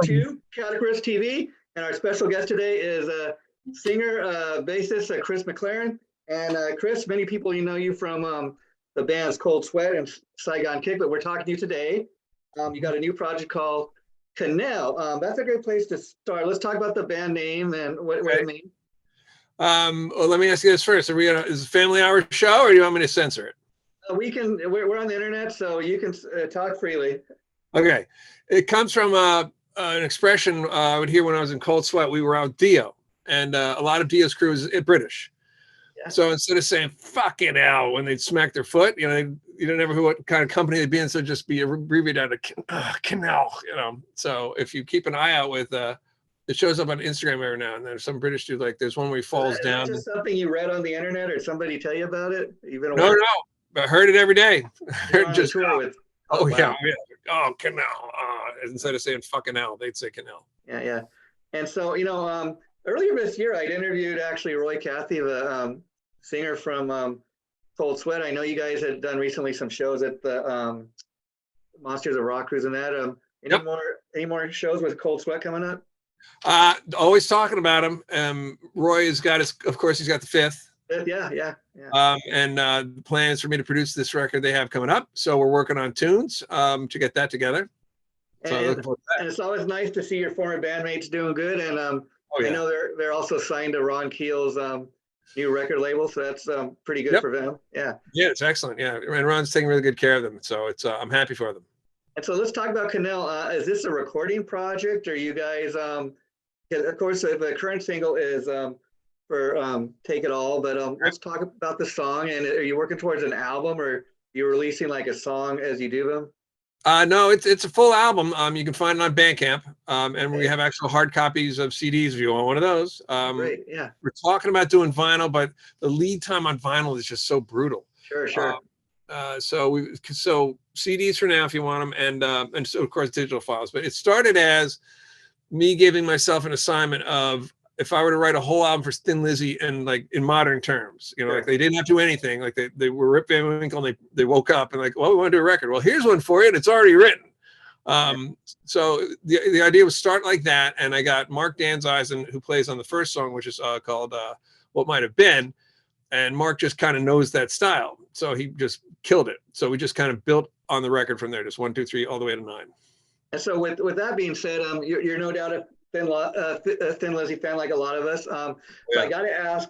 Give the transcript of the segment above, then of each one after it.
to Categories TV, and our special guest today is singer, bassist Chris Mclernon. And Chris, many people you from the bands Cold Sweat and Saigon Kick, but we're talking to you today. You got a new project called Kinell. That's a great place to start. Let's talk about the band name and what it means. Well, let me ask you this first. Is it a family hour show, or do you want me to censor it? We're on the internet, so you can talk freely. Okay. It comes from an expression I would hear when I was in Cold Sweat. We were out Dio, and a lot of Dio's crew is British. Yeah. So instead of saying "fucking hell" when they'd smack their foot, you don't know what kind of company they'd be in, so just be abbreviated to Kinell. So if you keep an eye out with it shows up on Instagram every now and then. Some British dude, like there's one where he falls down. Is that just something you read on the internet, or somebody tell you about it? No, I heard it every day. Just with. Oh, wow. Yeah. Oh, Kinell. Instead of saying fucking hell, they'd say Kinell. Yeah. And so, earlier this year, I'd interviewed actually Roy Cathy, the singer from Cold Sweat. I know you guys had done recently some shows at the Monsters of Rock Cruise and that. Any more shows with Cold Sweat coming up? Always talking about him. Roy has got he's got the fifth. Yeah. And the plan is for me to produce this record they have coming up. So we're working on tunes to get that together. And it's always nice to see your former bandmates doing good. And I know they're also signed to Ron Keel's new record label, so that's pretty good for them. Yeah, it's excellent. Yeah, and Ron's taking really good care of them, so it's I'm happy for them. And so let's talk about Kinell. Is this a recording project, or you guys? Of course, the current single is for Take It All, but let's talk about the song. And are you working towards an album, or you releasing like a song as you do them? No, it's a full album. You can find it on Bandcamp, and we have actual hard copies of CDs if you want one of those. Great, yeah. We're talking about doing vinyl, but the lead time on vinyl is just so brutal. Sure. So CDs for now if you want them, and so of course digital files. But it started as me giving myself an assignment of, if I were to write a whole album for Thin Lizzy and like in modern terms, like they didn't have to do anything, like they were Rip Van Winkle, and they woke up and like, well, we want to do a record. Well, here's one for you, and it's already written. So the idea was start like that, and I got Mark Danzeisen, who plays on the first song, which is called What Might Have Been, and Mark just kind of knows that style, so he just killed it. So we just kind of built on the record from there, just 1, 2, 3, all the way to 9. And so with that being said, you're no doubt a Thin Lizzy fan like a lot of us. So I got to ask,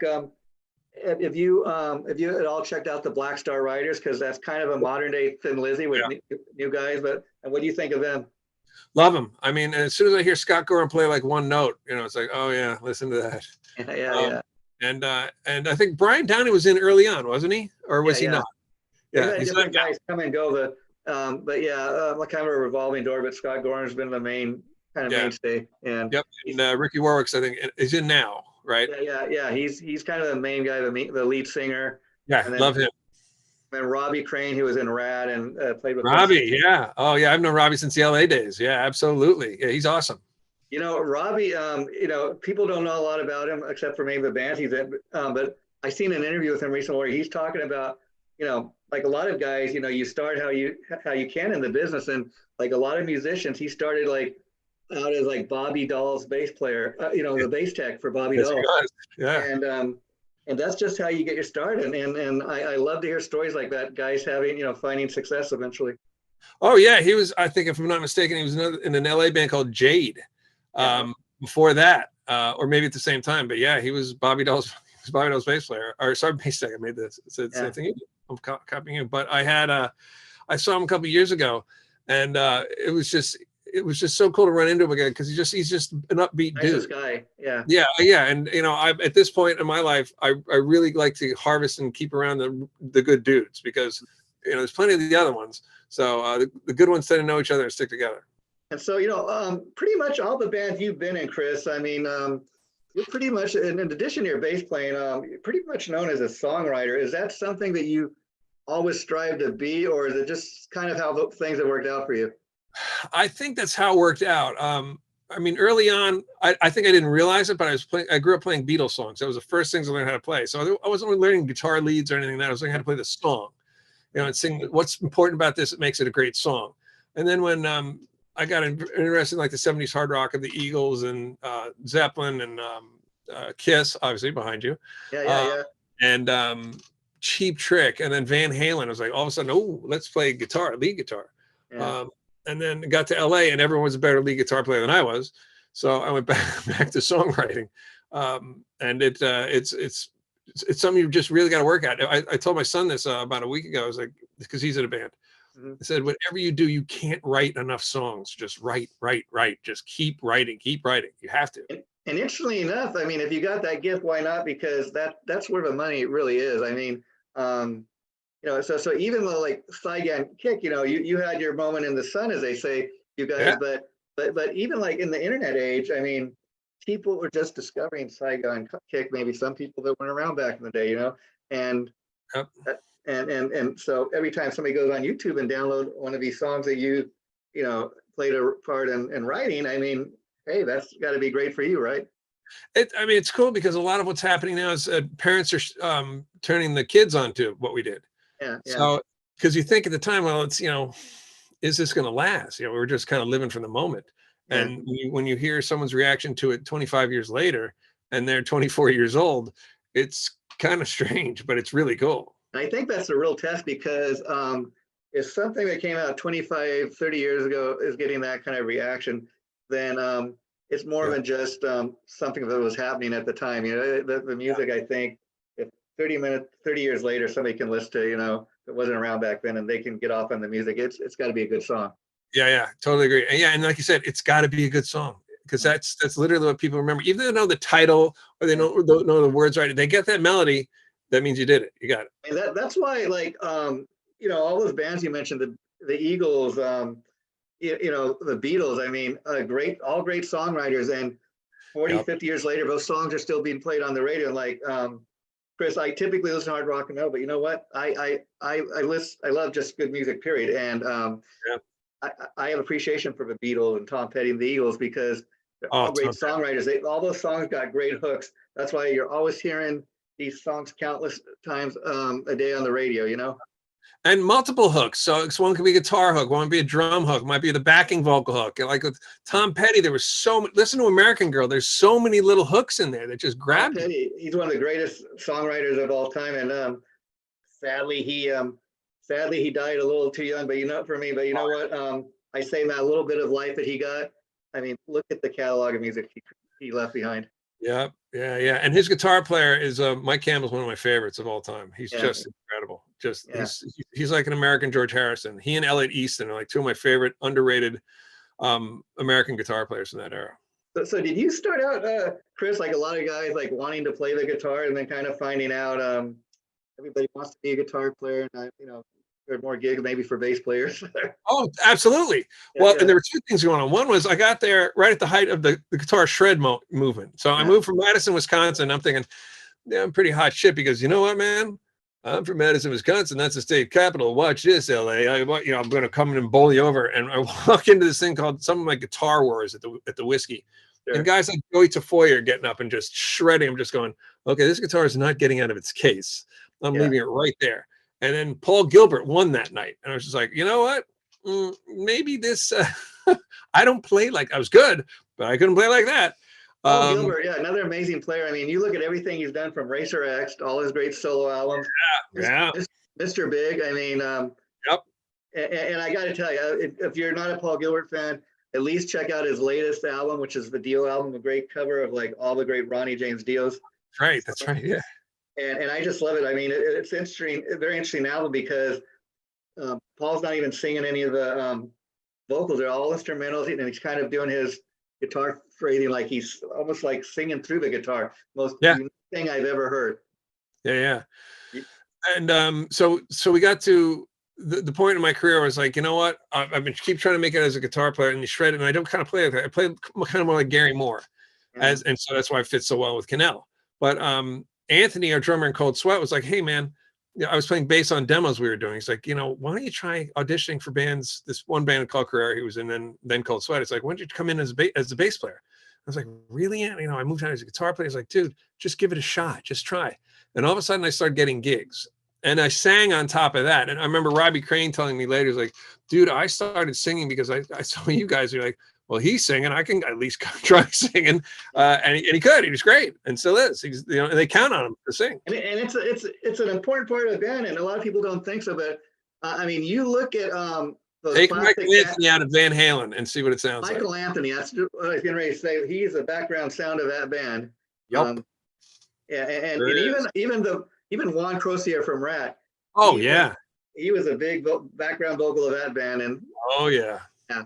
if you had all checked out the Black Star Riders, because that's kind of a modern day Thin Lizzy with new guys. But what do you think of them? Love them. I mean, as soon as I hear Scott Gorham play like one note, it's like, oh yeah, listen to that. Yeah. And I think Brian Downey was in early on, wasn't he? Or was he not? Yeah, different guys come and go, but kind of a revolving door. But Scott Gorham's been the main mainstay. And Ricky Warwick's, I think, is in now, right? Yeah. He's kind of the main guy, the lead singer. Yeah, and love him. And Robbie Crane, who was in Rad and played with Robbie. Us. Yeah. Oh yeah, I've known Robbie since the LA days. Yeah, absolutely. Yeah, he's awesome. Robbie, people don't know a lot about him except for maybe the bands he's in. But I seen an interview with him recently where he's talking about, like a lot of guys, you start how you can in the business, and like a lot of musicians, he started like out as like Bobby Dahl's bass player, the bass tech for Bobby Dahl. Yeah. And that's just how you get your start. And I love to hear stories like that, guys having, finding success eventually. Oh yeah, he was, I think if I'm not mistaken, he was in an LA band called Jade. Before that, or maybe at the same time, but yeah, he was Bobby Dahl's bass player, or sorry, bass tech. I made the same thing. I'm copying you, but I saw him a couple of years ago, and it was just so cool to run into him again, because he's just an upbeat dude. Guy. Yeah. And I at this point in my life, I really like to harvest and keep around the good dudes, because there's plenty of the other ones. So the good ones tend to know each other and stick together. And so, pretty much all the bands you've been in, Chris, I mean, you're pretty much, in addition to your bass playing, you're pretty much known as a songwriter. Is that something that you always strive to be, or is it just kind of how things have worked out for you? I think that's how it worked out. I mean, early on, I think I didn't realize it, but I grew up playing Beatles songs. That was the first things I learned how to play. So I wasn't learning guitar leads or anything like that. I was learning how to play the song, and sing what's important about this. It makes it a great song. And then when I got interested in like the 70s hard rock of the Eagles and Zeppelin and Kiss, obviously behind you. Yeah, yeah, yeah. And Cheap Trick, and then Van Halen. I was like, all of a sudden, oh, let's play guitar, lead guitar. Yeah. And then got to LA, and everyone was a better lead guitar player than I was. So I went back to songwriting. And it's something you just really got to work at. I told my son this about a week ago. I was like, because he's in a band. Mhm. I said, whatever you do, you can't write enough songs. Just write. Just keep writing. You have to. And interestingly enough, I mean, if you got that gift, why not? Because that's where the money really is. I mean, so even though like Saigon Kick, you had your moment in the sun, as they say, you guys, Yeah. but even like in the internet age, I mean, people were just discovering Saigon Kick. Maybe some people that weren't around back in the day, and Yep. and so every time somebody goes on YouTube and download one of these songs that you played a part in writing, I mean, hey, that's got to be great for you, right? I mean, it's cool because a lot of what's happening now is parents are turning the kids onto what we did. Yeah, yeah. So, because you think at the time, well, it's, is this going to last? We were just kind of living for the moment. Yeah. And when you hear someone's reaction to it 25 years later and they're 24 years old, it's kind of strange, but it's really cool. I think that's the real test, because if something that came out 25, 30 years ago is getting that kind of reaction, then it's more than just something that was happening at the time. The music, I think, if 30 years later, somebody can listen to, it wasn't around back then, and they can get off on the music, it's got to be a good song. Yeah, totally agree. And like you said, it's got to be a good song, because that's literally what people remember. Even if they know the title or they don't know the words right, they get that melody. That means you did it. You got it. And that's why, like, all those bands you mentioned, the Eagles, the Beatles. I mean, all great songwriters, and 40, Yep. 50 years later, those songs are still being played on the radio. And like, Chris, I typically listen to hard rock and roll, but you know what? I love just good music, period. And I have appreciation for the Beatles and Tom Petty and the Eagles, because they're all great songwriters. All those songs got great hooks. That's why you're always hearing these songs countless times a day on the radio, And multiple hooks. So one could be a guitar hook, one could be a drum hook, might be the backing vocal hook. And like with Tom Petty, there was so much. Listen to American Girl. There's so many little hooks in there that just grabbed you. Petty, he's one of the greatest songwriters of all time, and sadly he died a little too young. But for me, but you know what? I say that little bit of life that he got. I mean, look at the catalog of music he left behind. Yeah. And his guitar player is Mike Campbell's one of my favorites of all time. He's just incredible. He's like an American George Harrison. He and Elliot Easton are like two of my favorite underrated American guitar players in that era. So did you start out, Chris, like a lot of guys, like wanting to play the guitar and then kind of finding out everybody wants to be a guitar player, and there are more gigs maybe for bass players? Oh, absolutely. And there were two things going on. One was I got there right at the height of the guitar shred movement. So I moved from Madison, Wisconsin. I'm thinking, I'm pretty hot shit, because you know what, man? I'm from Madison, Wisconsin. That's the state capital. Watch this, LA. I'm going to come in and bowl you over. And I walk into this thing called something like Guitar Wars at the Whiskey. Sure. And guys like Joey Tafoya are getting up and just shredding. I'm just going, okay, this guitar is not getting out of its case. I'm leaving it right there. And then Paul Gilbert won that night. And I was just like, you know what? Maybe this, I don't play like, I was good, but I couldn't play like that. Paul Gilbert, another amazing player. I mean, you look at everything he's done from Racer X to all his great solo albums. Yeah. Mr. Big. I mean, yep. And I got to tell you, if you're not a Paul Gilbert fan, at least check out his latest album, which is the Dio album, a great cover of like all the great Ronnie James Dios. That's right. Yeah. And I just love it. I mean, it's interesting, a very interesting album, because Paul's not even singing any of the vocals. They're all instrumentals, and he's kind of doing his guitar phrasing like he's almost like singing through the guitar. Most unique thing I've ever heard. Yeah. And so we got to the point in my career where I was like, you know what? I've been keep trying to make it as a guitar player, and you shred it, and I don't kind of play like that. I play kind of more like Gary Moore, and so that's why I fit so well with Kinell. But Anthony, our drummer in Cold Sweat, was like, hey man, I was playing bass on demos we were doing. He's like, why don't you try auditioning for bands? This one band called Carrera he was in, then Cold Sweat. It's like, why don't you come in as the bass player? I was like, really? I moved out as a guitar player. He's like, dude, just give it a shot. Just try. And all of a sudden I started getting gigs. and I sang on top of that. And I remember Robbie Crane telling me later, he's like, dude, I started singing because I saw you guys. You're like, well, he's singing. I can at least try singing. And he could. He was great, and still is. He's, you know, and they count on him to sing. And it's an important part of the band, and a lot of people don't think so. But I mean, you look at those Take classic Michael Anthony out of Van Halen and see what it sounds like. Michael Anthony. That's what I was getting ready to say. He's the background sound of that band. Yep. Yeah, and even Juan Crocier from Rat. Oh yeah. He was a big background vocal of that band, and oh yeah. Yeah.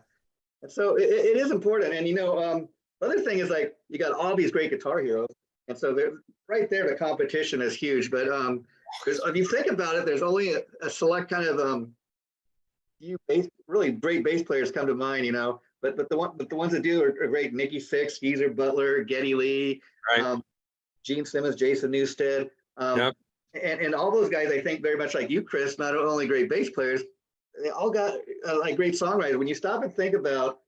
So it is important, and you know, the other thing is like you got all these great guitar heroes, and so they're right there. The competition is huge, but if you think about it, there's only a select kind of few really great bass players come to mind, you know. But the ones that do are great. Nikki Sixx, Geezer Butler, Geddy Lee, right. Gene Simmons, Jason Newsted, yep. and all those guys. I think very much like you, Chris. Not only great bass players, they all got like great songwriters. When you stop and think about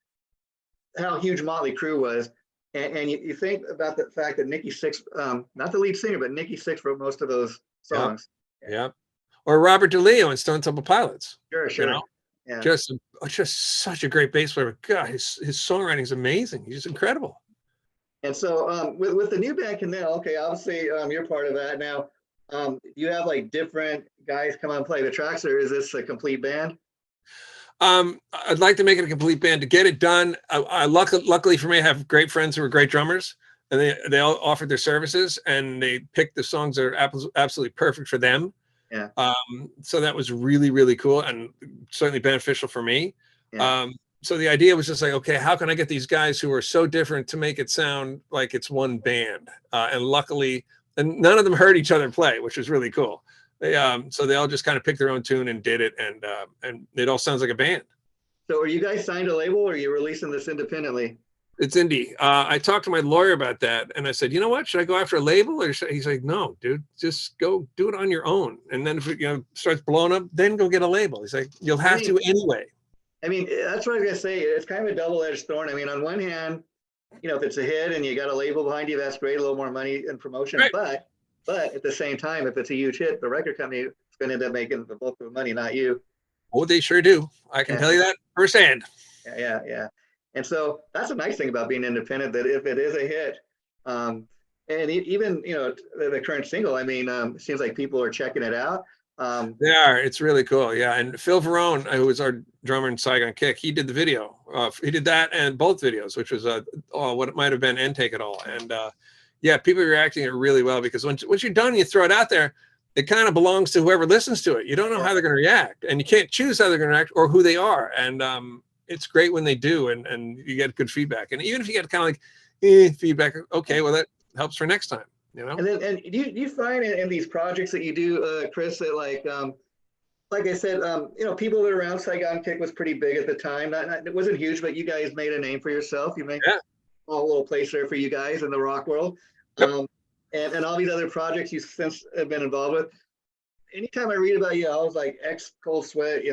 how huge Motley Crue was, and you think about the fact that Nikki Sixx, not the lead singer, but Nikki Sixx wrote most of those songs. Yep. Or Robert DeLeo in Stone Temple Pilots. Sure. You know? Yeah. Just such a great bass player. God, his songwriting is amazing. He's just incredible. And so with the new band Kinell, okay, obviously you're part of that now. You have like different guys come on and play the tracks, or is this a complete band? I'd like to make it a complete band. To get it done, luckily for me, I have great friends who are great drummers, and they all offered their services, and they picked the songs that are absolutely perfect for them. Yeah. So that was really, really cool and certainly beneficial for me. Yeah. So the idea was just like, okay, how can I get these guys who are so different to make it sound like it's one band? And luckily, and none of them heard each other play, which was really cool. So they all just kind of picked their own tune and did it, and it all sounds like a band. So are you guys signed a label, or are you releasing this independently? It's indie. I talked to my lawyer about that, and I said, you know what, should I go after a label? Or he's like, no, dude, just go do it on your own. And then if it starts blowing up, then go get a label. He's like, you'll have to anyway. I mean, that's what I was gonna say. It's kind of a double-edged sword. I mean, on one hand, if it's a hit and you got a label behind you, that's great, a little more money and promotion. Right. But at the same time, if it's a huge hit, the record company is going to end up making the bulk of the money, not you. Oh, they sure do. I can tell you that firsthand. Yeah. And so that's a nice thing about being independent, that if it is a hit, and even, the current single, I mean, it seems like people are checking it out. They are. It's really cool. Yeah. And Phil Verone, who was our drummer in Saigon Kick, he did the video. He did that and both videos, which was what it might have been and Take It All. And yeah, people are reacting it really well, because once you're done, you throw it out there, it kind of belongs to whoever listens to it. You don't know how they're going to react, and you can't choose how they're going to react or who they are. And it's great when they do, and you get good feedback. And even if you get kind of like feedback, okay, well, that helps for next time. And do you find in these projects that you do, Chris, that like I said, people that are around Saigon Kick was pretty big at the time. It wasn't huge, but you guys made a name for yourself. You made a little place there for you guys in the rock world. Yep. And all these other projects you since have been involved with. Anytime I read about you, I was like ex-Cold Sweat,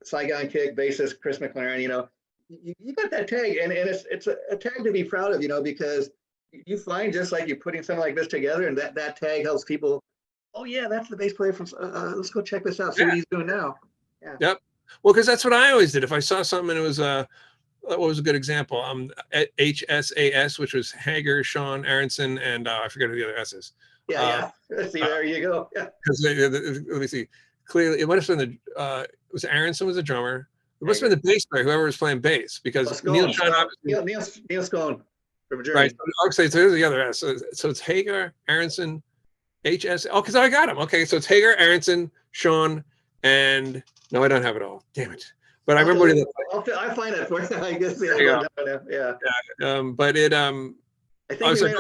Saigon Kick bassist Chris Mclernon. You got that tag, and it's a tag to be proud of, because you find, just like you're putting something like this together, and that tag helps people. Oh yeah, that's the bass player from. Let's go check this out. See what he's doing now. Yeah. Yep. Well, because that's what I always did. If I saw something and it was what was a good example? At HSAS, which was Hager, Sean, Aronson, and I forget who the other S is. Yeah. See, there you go. Yeah. Let me see. Clearly, it might have been it was Aronson was the drummer. It must have been the bass player, whoever was playing bass, because Neil Scone from Germany. Right. So there's the other S. So it's Hager, Aronson, HS. Oh, because I got him. Okay, so it's Hager, Aronson, Sean, and no, I don't have it all. Damn it. But I remember what he looked like. I find it for you. I guess. Yeah. But it. I was like,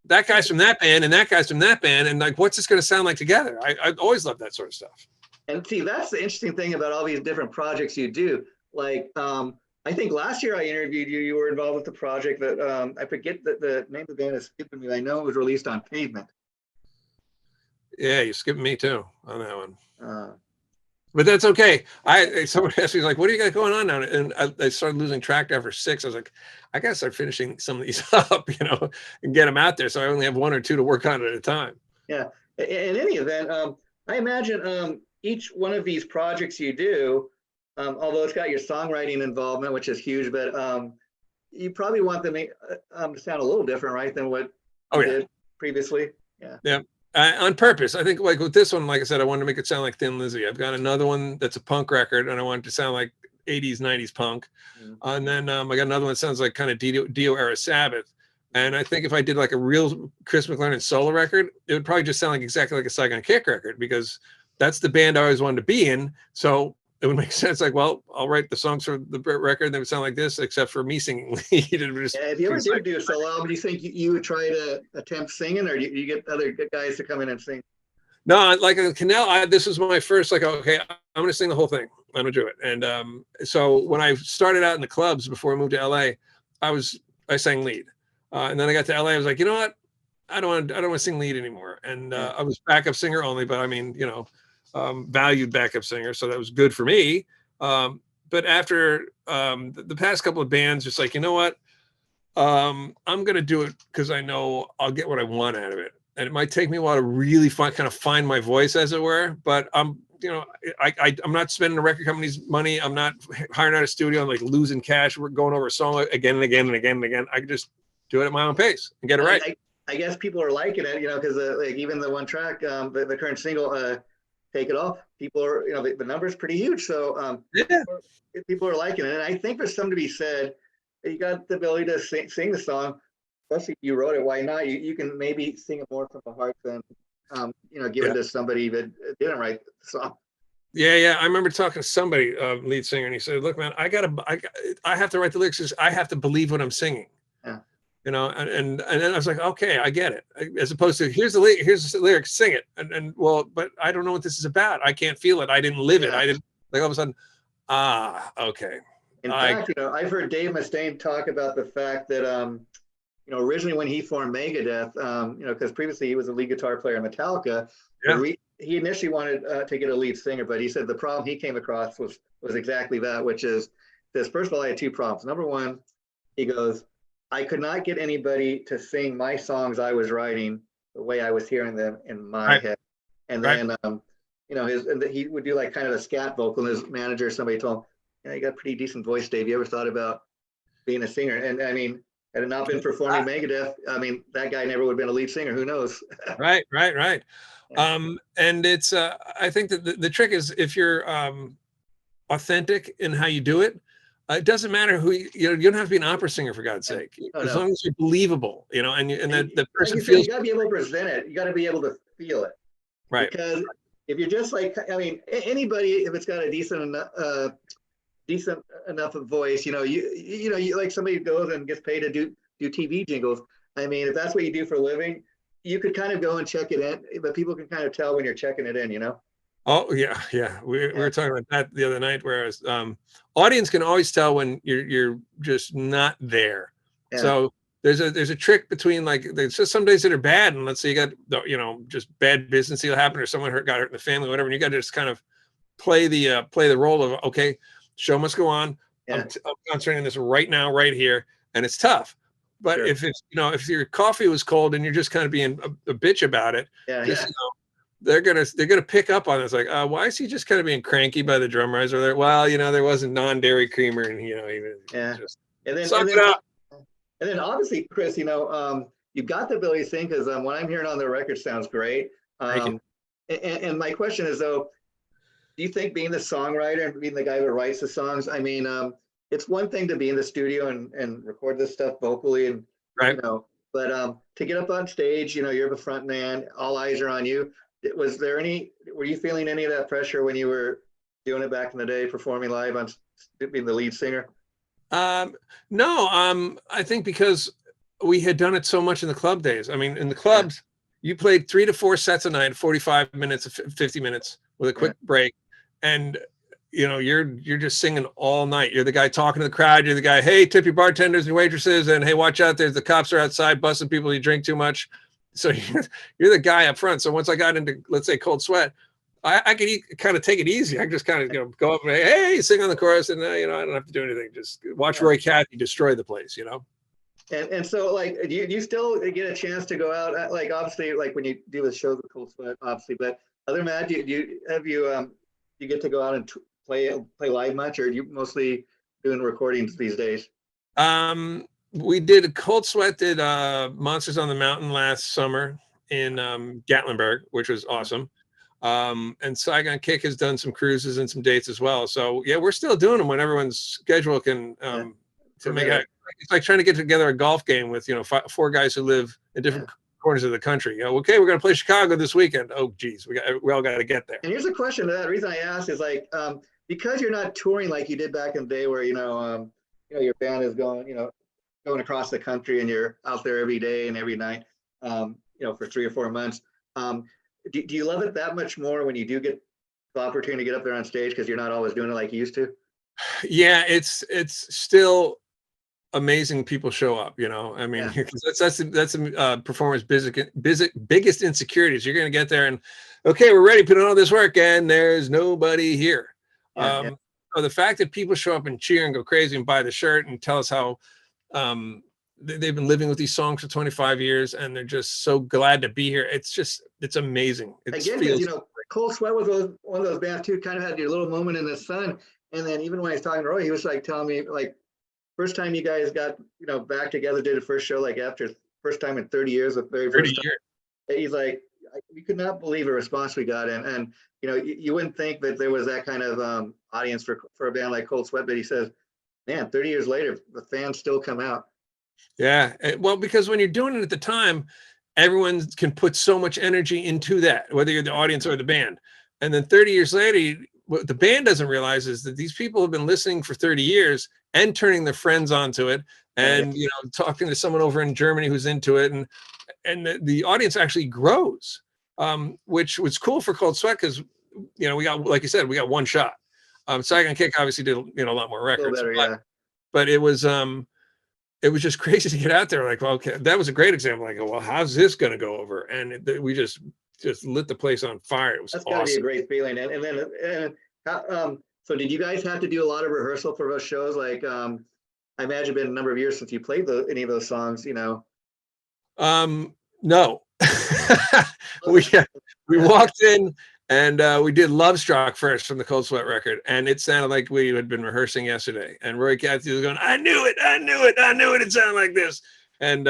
that guy's from that band, and that guy's from that band, and like, what's this going to sound like together? I always love that sort of stuff. And see, that's the interesting thing about all these different projects you do. Like, I think last year I interviewed you. You were involved with the project that I forget that the name of the band is skipping me. I know it was released on Pavement. Yeah, you skipped me too on that one. But that's okay. Someone asked me, like, what do you got going on now? And I started losing track after 6. I was like, I got to start finishing some of these up, and get them out there. So I only have 1 or 2 to work on at a time. Yeah. In any event, I imagine each one of these projects you do, although it's got your songwriting involvement, which is huge, but you probably want them to sound a little different, right, than what Oh you yeah, did previously. Yeah. yeah. On purpose. I think like with this one, like I said, I wanted to make it sound like Thin Lizzy. I've got another one that's a punk record, and I want it to sound like 80s, 90s punk. And then I got another one that sounds like kind of Dio era Sabbath. And I think if I did like a real Chris McLernon solo record, it would probably just sound like exactly like a Saigon Kick record, because that's the band I always wanted to be in. So it would make sense. Like, well, I'll write the songs for the record that would sound like this, except for me singing lead. If you ever did do a solo album, do you think you would try to attempt singing, or do you get other guys to come in and sing? No, like Kinell, this was my first, like, okay, I'm going to sing the whole thing. I'm going to do it. And so when I started out in the clubs before I moved to LA, I sang lead. And then I got to LA, I was like, you know what? I don't want to sing lead anymore. And I was backup singer only, but I mean, valued backup singer. So that was good for me. But after the past couple of bands, just like, you know what? I'm going to do it because I know I'll get what I want out of it. And it might take me a while to really find my voice, as it were. But I'm not spending the record company's money. I'm not hiring out a studio. I'm like losing cash. We're going over a song again and again and again and again. I can just do it at my own pace and get it right. I guess people are liking it, because like even the one track, the current single, "Take It Off," people are, the number's pretty huge. So people are liking it, and I think there's something to be said. You got the ability to sing the song. Especially if you wrote it, why not? You can maybe sing it more from the heart than, give it to somebody that didn't write the song. Yeah. I remember talking to somebody, lead singer, and he said, "Look, man, I have to write the lyrics because I have to believe what I'm singing." Yeah. And then I was like, okay, I get it. As opposed to here's the lyrics, sing it, and well, but I don't know what this is about. I can't feel it. I didn't live it. I didn't, like, all of a sudden, okay. In fact, I've heard Dave Mustaine talk about the fact that originally when he formed Megadeth, because previously he was a lead guitar player in Metallica. Yeah. He initially wanted to get a lead singer, but he said the problem he came across was exactly that, which is this. First of all, I had two problems. Number one, he goes, I could not get anybody to sing my songs I was writing the way I was hearing them in my head. And then, he would do like kind of a scat vocal, and his manager, somebody told him, you got a pretty decent voice, Dave. You ever thought about being a singer? And I mean, had it not been for forming Megadeth, I mean, that guy never would have been a lead singer. Who knows? Right. Yeah. And it's, I think that the trick is if you're authentic in how you do it, it doesn't matter who you don't have to be an opera singer, for God's sake. As long as you're believable, and that the person feels. You got to be able to present it. You got to be able to feel it. Right. Because if you're just like, I mean, anybody, if it's got a decent enough of voice, you like somebody goes and gets paid to do TV jingles. I mean, if that's what you do for a living, you could kind of go and check it in, but people can kind of tell when you're checking it in, Oh yeah. We were talking about that the other night, whereas audience can always tell when you're just not there. Yeah. So there's a trick between, like, there's just some days that are bad, and let's say you got just bad business deal happen, or someone got hurt in the family, whatever, and you got to just kind of play the role of, okay, show must go on. Yeah. I'm concentrating on this right now, right here, and it's tough. But sure. If it's if your coffee was cold and you're just kind of being a bitch about it, they're gonna pick up on it. It's like, why is he just kind of being cranky by the drum riser there? Well, there wasn't non-dairy creamer, and just suck it up. And then obviously, Chris, you've got the ability to sing, because what I'm hearing on the record sounds great. And my question is, though, do you think being the songwriter and being the guy who writes the songs, I mean, it's one thing to be in the studio and record this stuff vocally, and but to get up on stage, you're the front man, all eyes are on you. Were you feeling any of that pressure when you were doing it back in the day, performing live on being the lead singer? No, I think because we had done it so much in the club days. I mean, in the clubs, you played 3 to 4 sets a night, 45 minutes, 50 minutes with a quick break. And you're just singing all night. You're the guy talking to the crowd. You're the guy, hey, tip your bartenders and waitresses, and hey, watch out, the cops are outside busting people you drink too much. So you're the guy up front. So once I got into, let's say, Cold Sweat, I could kind of take it easy. I just kind of go up and hey, sing on the chorus, and I don't have to do anything. Just watch Roy Cathy destroy the place. And so like, do you still get a chance to go out? Like obviously, like when you do the shows with Cold Sweat, obviously, but other than that, you get to go out and play live much, or do you mostly doing recordings these days? We did Cold Sweat did Monsters on the Mountain last summer in Gatlinburg, which was awesome. And Saigon Kick has done some cruises and some dates as well. So yeah, we're still doing them when everyone's schedule can to make it. It's like trying to get together a golf game with four guys who live in different corners of the country. Okay, we're going to play Chicago this weekend. Oh geez, we all got to get there. And here's a question to that. The reason I asked is like because you're not touring like you did back in the day, where your band is going across the country and you're out there every day and every night, for 3 or 4 months. Do you love it that much more when you do get the opportunity to get up there on stage because you're not always doing it like you used to? Yeah, it's still amazing people show up, I mean, that's a performer's biggest insecurities. You're going to get there and okay, we're ready, put on all this work and there's nobody here. So the fact that people show up and cheer and go crazy and buy the shirt and tell us how they've been living with these songs for 25 years and they're just so glad to be here. It's amazing. Again, because Cold Sweat was one of those bands too, kind of had your little moment in the sun. And then even when I was talking to Roy, he was like telling me like first time you guys got back together, did a first show like after first time in 30 years, the very first time. He's like, we could not believe the response we got, and you wouldn't think that there was that kind of audience for a band like Cold Sweat, but he says, man, 30 years later, the fans still come out. Yeah, well, because when you're doing it at the time, everyone can put so much energy into that, whether you're the audience or the band. And then 30 years later, what the band doesn't realize is that these people have been listening for 30 years and turning their friends onto it, and talking to someone over in Germany who's into it, and the audience actually grows, which was cool for Cold Sweat because we got, like you said, we got one shot. Saigon Kick obviously did a lot more records, but it was just crazy to get out there. Like, well, okay, that was a great example. Like, well, how's this going to go over? And we just lit the place on fire. It was That's awesome. Gotta be a great feeling. And then so did you guys have to do a lot of rehearsal for those shows? Like, I imagine it's been a number of years since you played any of those songs. No. we walked in and we did Love Struck first from the Cold Sweat record, and it sounded like we had been rehearsing yesterday. And Roy Cathy was going, I knew it. It sounded like this. And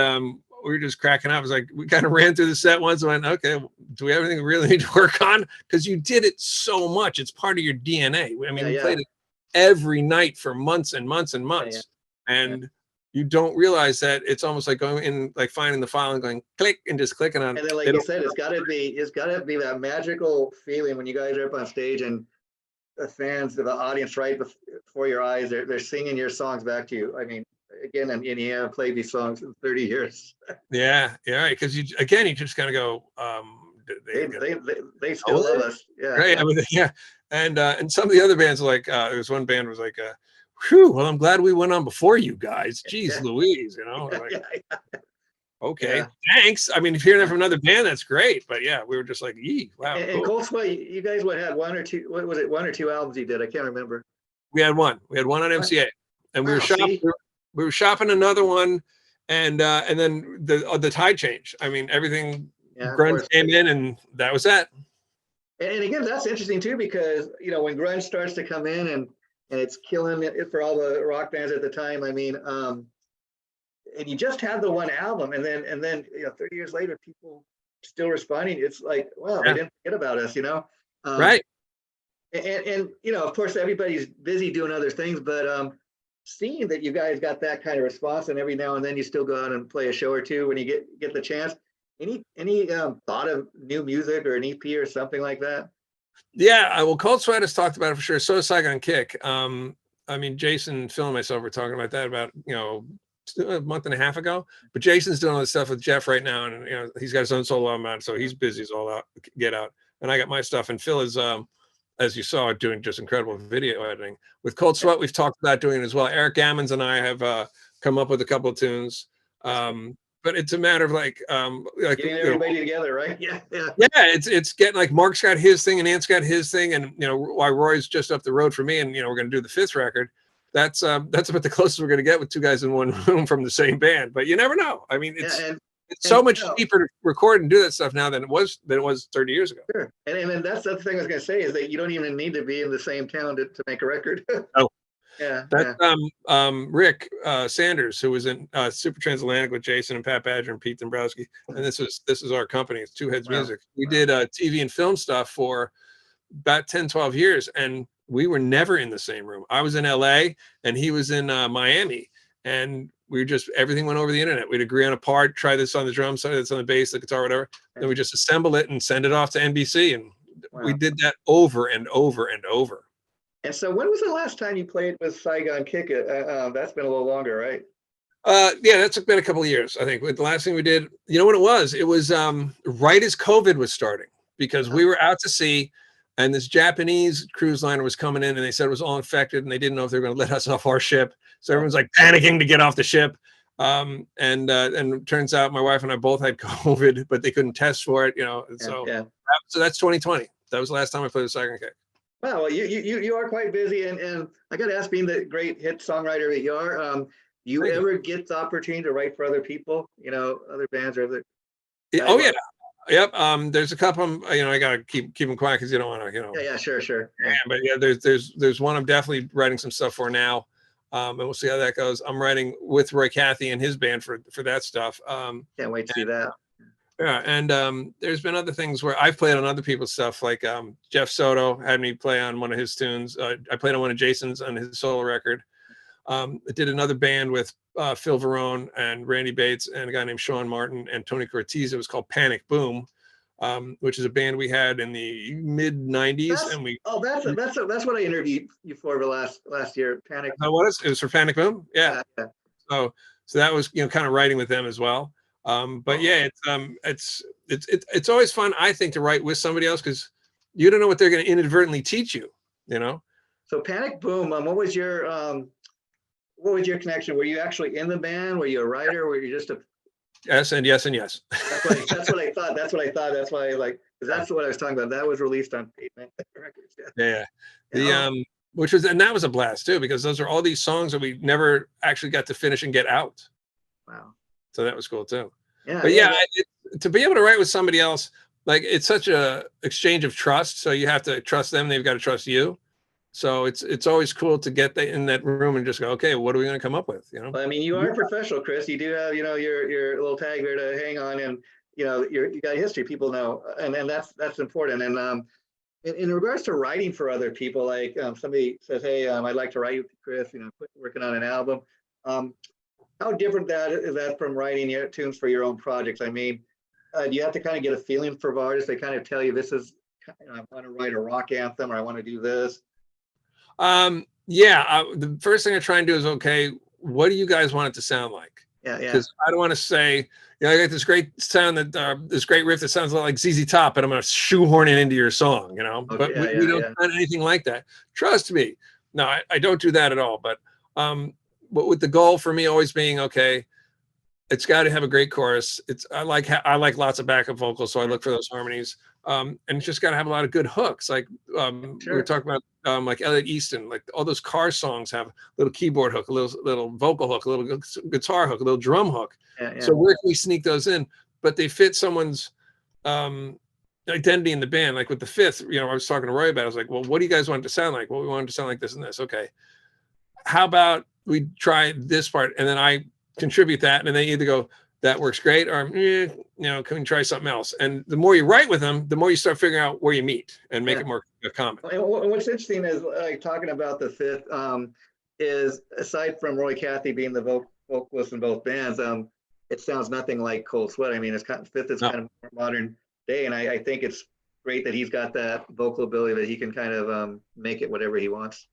we were just cracking up. It was like, we kind of ran through the set once and went, okay, do we have anything we really need to work on? Because you did it so much. It's part of your DNA. I mean, we played it every night for months and months and months. And you don't realize that it's almost like going in, like finding the file and going click and just clicking on it. And then, like you said, it's gotta be that magical feeling when you guys are up on stage and the fans, the audience right before your eyes, they're singing your songs back to you. I mean, again, and you haven't played these songs in 30 years. Yeah, right. Because you just kind of go, they still love us. Yeah, right. I mean, and some of the other bands, like there was one band was like, whew, well, I'm glad we went on before you guys. Jeez Louise, like, okay, thanks. I mean, if you're hearing that from another band, that's great. But yeah, we were just like, yee, wow. And Cold Sweat, you guys had one or two? What was it? 1 or 2 albums you did? I can't remember. We had one. We had one on MCA, and we were shopping. We were shopping another one, and then the tide changed. I mean, everything grunge came in, and that was that. And again, that's interesting too, because when grunge starts to come in and it's killing it for all the rock bands at the time. I mean, and you just had the one album, and then 30 years later, people still responding. It's like, well, they didn't forget about us, right? And of course, everybody's busy doing other things, but seeing that you guys got that kind of response, and every now and then you still go out and play a show or two when you get the chance. Any thought of new music or an EP or something like that? Yeah, well, Cold Sweat has talked about it for sure. So is Saigon Kick. I mean, Jason, Phil, and myself were talking about that about a month and a half ago. But Jason's doing all this stuff with Jeff right now, and he's got his own solo album out, so he's busy as all out, get out. And I got my stuff, and Phil is, as you saw, doing just incredible video editing. With Cold Sweat, we've talked about doing it as well. Eric Gammons and I have come up with a couple of tunes. But it's a matter of like getting everybody together, right? Yeah. It's getting like Mark's got his thing and Ant's got his thing, and why Roy's just up the road for me, and we're going to do the 5th record. that's about the closest we're going to get with two guys in one room from the same band. But you never know. I mean, it's so much cheaper to record and do that stuff now than it was 30 years ago. Sure. And that's the thing I was going to say is that you don't even need to be in the same town to make a record. Oh, yeah. That's Rick Sanders, who was in Super Transatlantic with Jason and Pat Badger and Pete Dombrowski. And this is our company. It's Two Heads Music. We did TV and film stuff for about 10, 12 years. And we were never in the same room. I was in LA and he was in Miami. And we just, everything went over the internet. We'd agree on a part, try this on the drums, try this on the bass, the guitar, whatever. Then we just assemble it and send it off to NBC. And we did that over and over and over. And so when was the last time you played with Saigon Kick It? That's been a little longer, right? Yeah, that's been a couple of years, I think. The last thing we did, you know what it was? It was right as COVID was starting, because we were out to sea and this Japanese cruise liner was coming in and they said it was all infected and they didn't know if they were going to let us off our ship. So everyone's like panicking to get off the ship. And it turns out my wife and I both had COVID, but they couldn't test for it, you know. So that's 2020. That was the last time I played with Saigon Kick. Wow, well, you are quite busy, and I got to ask, being the great hit songwriter that you are, you ever get the opportunity to write for other people, you know, other bands or other? Oh yeah, yep. There's a couple of them, you know, I gotta keep them quiet because you don't want to, you know. Yeah, sure. Yeah, but yeah, there's one I'm definitely writing some stuff for now, and we'll see how that goes. I'm writing with Roy Cathy and his band for that stuff. Can't wait to see that. Yeah, and there's been other things where I've played on other people's stuff, like Jeff Soto had me play on one of his tunes. I played on one of Jason's on his solo record. I did another band with Phil Varone and Randy Bates and a guy named Sean Martin and Tony Cortez. It was called Panic Boom, which is a band we had in the mid '90s. That's what I interviewed you for last year. Panic. That was it was for Panic Boom. Yeah. So that was, you know, kind of writing with them as well. But yeah, it's always fun, I think, to write with somebody else, because you don't know what they're going to inadvertently teach you, you know? So Panic Boom, what was your connection? Were you actually in the band? Were you a writer? Were you just a... Yes, and yes, and yes. That's what I thought. That's what I thought. That's why that's what I was talking about. That was released on Pavement Records. Yeah. That was a blast too, because those are all these songs that we never actually got to finish and get out. Wow. So that was cool too. Yeah, but to be able to write with somebody else, like, it's such a exchange of trust. So you have to trust them. They've got to trust you. So it's always cool to get in that room and just go, okay, what are we going to come up with? You know, well, I mean, you are a professional, Chris. You do have, you know, your little tag there to hang on, and you know, you got history. People know, and that's important. And in regards to writing for other people, like somebody says, hey, I'd like to write with Chris. You know, working on an album. How different is that from writing your tunes for your own projects? I mean, do you have to kind of get a feeling for artists? They kind of tell you, this is, you know, I want to write a rock anthem, or I want to do this. The first thing I try and do is, okay, what do you guys want it to sound like? Yeah. Because I don't want to say, you know, I got this great sound this great riff that sounds like ZZ Top, and I'm going to shoehorn it into your song, you know. But we don't do anything like that. Trust me. No, I don't do that at all. But with the goal for me always being, okay, it's got to have a great chorus. I like lots of backup vocals, so I look for those harmonies. And it's just got to have a lot of good hooks. Like we were talking about, like Elliot Easton, like all those Car songs have a little keyboard hook, a little vocal hook, a little guitar hook, a little drum hook. So where can we sneak those in? But they fit someone's identity in the band. Like with the Fifth, you know, I was talking to Roy about it. I was like, well, what do you guys want it to sound like? Well, we want it to sound like this and this. Okay. How about we try this part, and then I contribute that, and they either go, that works great, or you know, can we try something else? And the more you write with them, the more you start figuring out where you meet and make it more common. And what's interesting is, like, talking about the Fifth, is aside from Roy Cathy being the vocalist in both bands, it sounds nothing like Cold Sweat. I mean, Fifth is kind of more modern day, and I think it's great that he's got that vocal ability that he can kind of make it whatever he wants.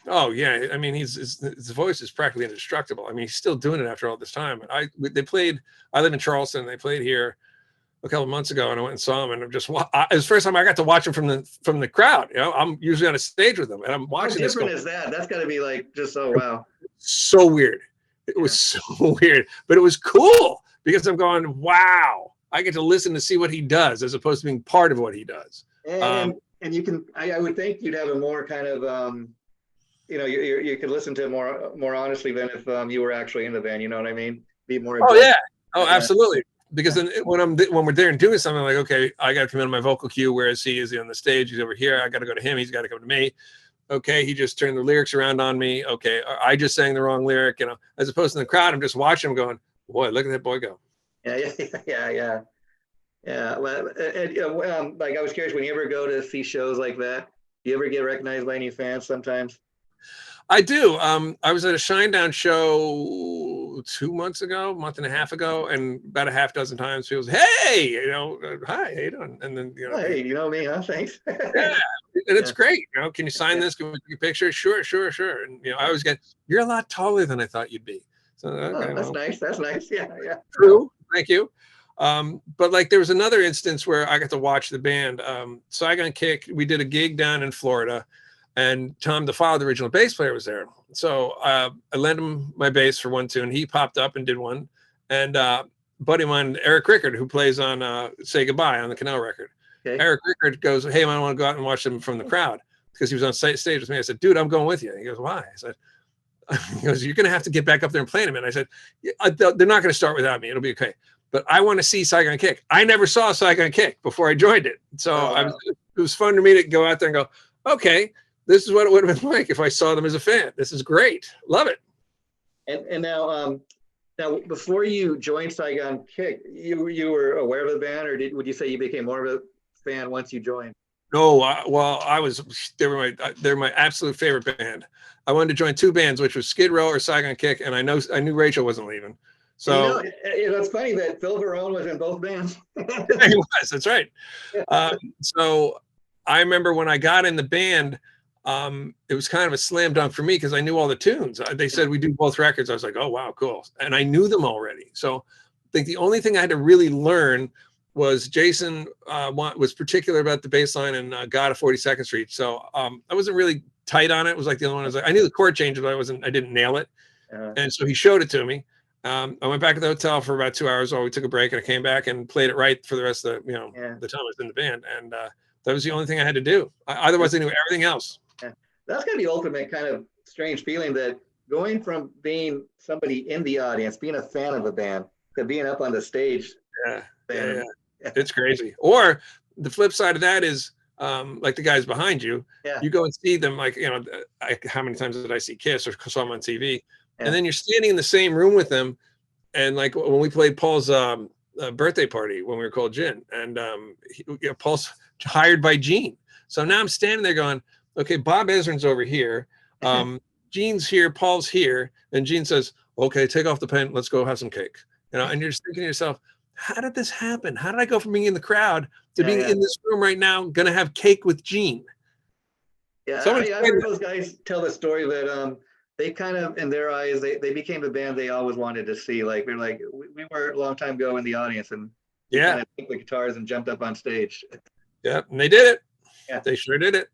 Oh yeah, I mean, his voice is practically indestructible. I mean, he's still doing it after all this time. I live in Charleston. They played here a couple of months ago, and I went and saw him. And it was the first time I got to watch him from the crowd. You know, I'm usually on a stage with them, and I'm watching. How different is that? That's got to be like just wow. So weird. It was so weird, but it was cool because I'm going, wow, I get to listen to see what he does as opposed to being part of what he does. And you can, I would think you'd have a more kind of you could listen to it more honestly than if you were actually in the band. You know what I mean? Be more. Oh Objective. yeah. Oh, Yeah. absolutely. Because then when we're there and doing something, I'm like, okay, I got to come in on my vocal cue. Where is he? Is he on the stage? He's over here. I got to go to him. He's got to come to me. Okay, he just turned the lyrics around on me. Okay, I just sang the wrong lyric. As opposed to the crowd, I'm just watching him going, boy, look at that boy go. Yeah. Well, like I was curious, when you ever go to see shows like that, do you ever get recognized by any fans sometimes? I do. I was at a Shinedown show 2 months ago, month and a half ago, and about a half dozen times people say, "Hey, hi, how you doing?" And then Oh, hey, you know me, huh? Thanks. yeah, and it's Yeah. great. Can you sign this? Can we take a picture? Sure. And I always get, "You're a lot taller than I thought you'd be." So okay, Oh, that's nice. That's nice. Yeah. true. Thank you. But like there was another instance where I got to watch the band, Saigon Kick. We did a gig down in Florida, and Tom DeFile, the original bass player, was there. So I lent him my bass for one tune. He popped up and did one. And buddy of mine, Eric Rickard, who plays on Say Goodbye on the Kinell record. Okay. Eric Rickard goes, "Hey, man, I want to go out and watch them from the crowd," because he was on stage with me. I said, "Dude, I'm going with you." He goes, "Why?" I said, he goes, "You're going to have to get back up there and play them." And I said, "They're not going to start without me. It'll be okay. But I want to see Saigon Kick." I never saw Saigon Kick before I joined it. So it was fun to me to go out there and go, okay, this is what it would have been like if I saw them as a fan. This is great. Love it. And now before you joined Saigon Kick, you were aware of the band, or would you say you became more of a fan once you joined? No, I was. They're my absolute favorite band. I wanted to join two bands, which was Skid Row or Saigon Kick, and I knew Rachel wasn't leaving. So it's funny that Phil Verone was in both bands. He was. That's right. So I remember when I got in the band, it was kind of a slam dunk for me because I knew all the tunes. They said we do both records. I was like, oh wow, cool, and I knew them already. So I think the only thing I had to really learn was Jason was particular about the bass line and God of 42nd Street. So I wasn't really tight on it. It was like the only one I knew the chord change, but I didn't nail it. And so he showed it to me. I went back to the hotel for about 2 hours while we took a break, and I came back and played it right for the rest of the time I was in the band. And that was the only thing I had to do. Otherwise, I knew everything else. Yeah. That's kind of the ultimate kind of strange feeling, that going from being somebody in the audience, being a fan of a band, to being up on the stage. Yeah. It's crazy. Or the flip side of that is like the guys behind you. You go and see them, like, how many times did I see Kiss or saw them on TV? And then you're standing in the same room with them. And like when we played Paul's birthday party when we were called Gin, and Paul's hired by Gene. So now I'm standing there going, okay, Bob Ezrin's over here. Gene's here, Paul's here. And Gene says, okay, take off the pen. Let's go have some cake. And you're just thinking to yourself, how did this happen? How did I go from being in the crowd to being in this room right now, going to have cake with Gene? Yeah, I heard those guys tell the story that they kind of, in their eyes, they became the band they always wanted to see. Like, they're like, we were a long time ago in the audience, and kind of took the guitars and jumped up on stage. Yeah, and they did it. Yeah, they sure did it.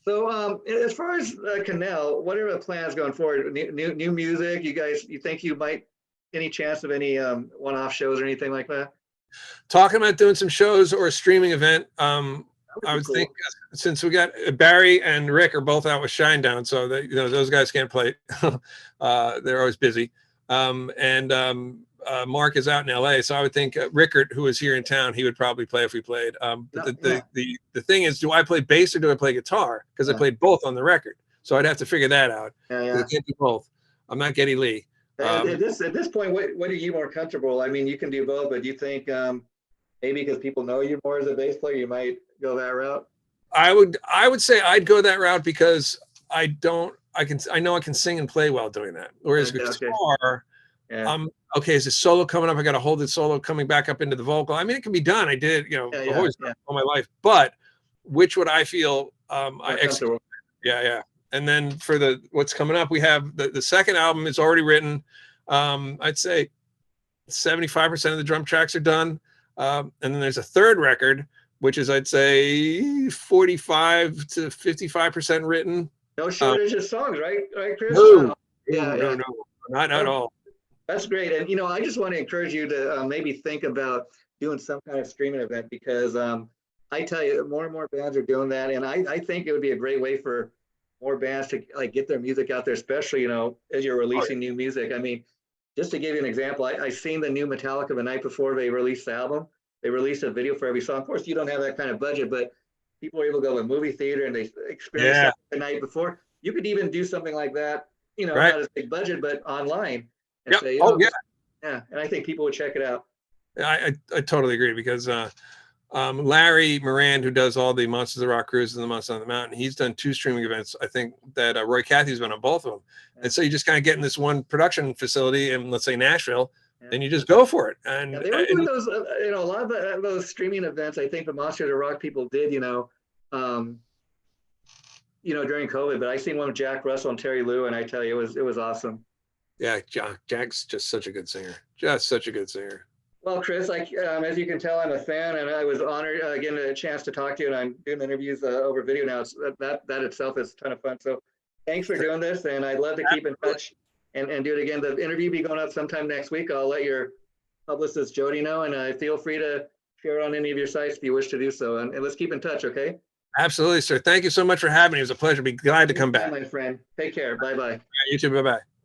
So as far as Kinell, what are the plans going forward? New music? You think you might, any chance of any one-off shows or anything like that? Talking about doing some shows or a streaming event. I would think, since we got Barry and Rick are both out with Shinedown, so those guys can't play. They're always busy. Mark is out in LA, so I would think Rickard, who is here in town, he would probably play if we played. The thing is, do I play bass or do I play guitar? Because I played both on the record, so I'd have to figure that out. I can't do both. I'm not Geddy Lee. At this point, what are you more comfortable? I mean, you can do both, but do you think maybe because people know you more as a bass player, you might go that route? I would say I'd go that route because I know I can sing and play while doing that. Whereas guitar, okay, is this solo coming up? I got to hold the solo coming back up into the vocal. I mean, it can be done. I did, I've always done all my life. But which would I feel I execute? Yeah. And then for what's coming up, we have the second album is already written. I'd say 75% of the drum tracks are done. And then there's a third record, which is, I'd say, 45 to 55% written. No shortage of songs, right, Chris? No, not at all. That's great. And, I just want to encourage you to maybe think about doing some kind of streaming event, because I tell you, more and more bands are doing that. And I think it would be a great way for more bands to like get their music out there, especially, you know, as you're releasing new music. I mean, just to give you an example, I seen the new Metallica the night before they released the album. They released a video for every song. Of course, you don't have that kind of budget, but people are able to go to a movie theater and they experience Yeah. that the night before. You could even do something like that, you know, Right. not as big budget, but online and Yep. say, you Oh know, yeah. yeah. And I think people would check it out. I totally agree because Larry Moran, who does all the Monsters of Rock cruises and the Monsters on the Mountain, he's done 2 streaming events. I think that Roy Cathy's been on both of them. And so you just kind of get in this one production facility in, let's say, Nashville, and you just go for it. And, yeah, they were doing those, you know, a lot of those streaming events. I think the Monsters of Rock people did, you know, during COVID. But I seen one with Jack Russell and Terry Lou, and I tell you, it was awesome. yeah, Jack's just such a good singer, just such a good singer. Well, Chris, like as you can tell, I'm a fan, and I was honored getting a chance to talk to you. And I'm doing interviews over video now. It's, that itself is a ton of fun. So, thanks for doing this, and I'd love to keep in touch and do it again. The interview will be going up sometime next week. I'll let your publicist Jody know, and feel free to share it on any of your sites if you wish to do so. And let's keep in touch, okay? Absolutely, sir. Thank you so much for having me. It was a pleasure. Be glad to come back. My friend, take care. Bye bye. You too. Bye bye.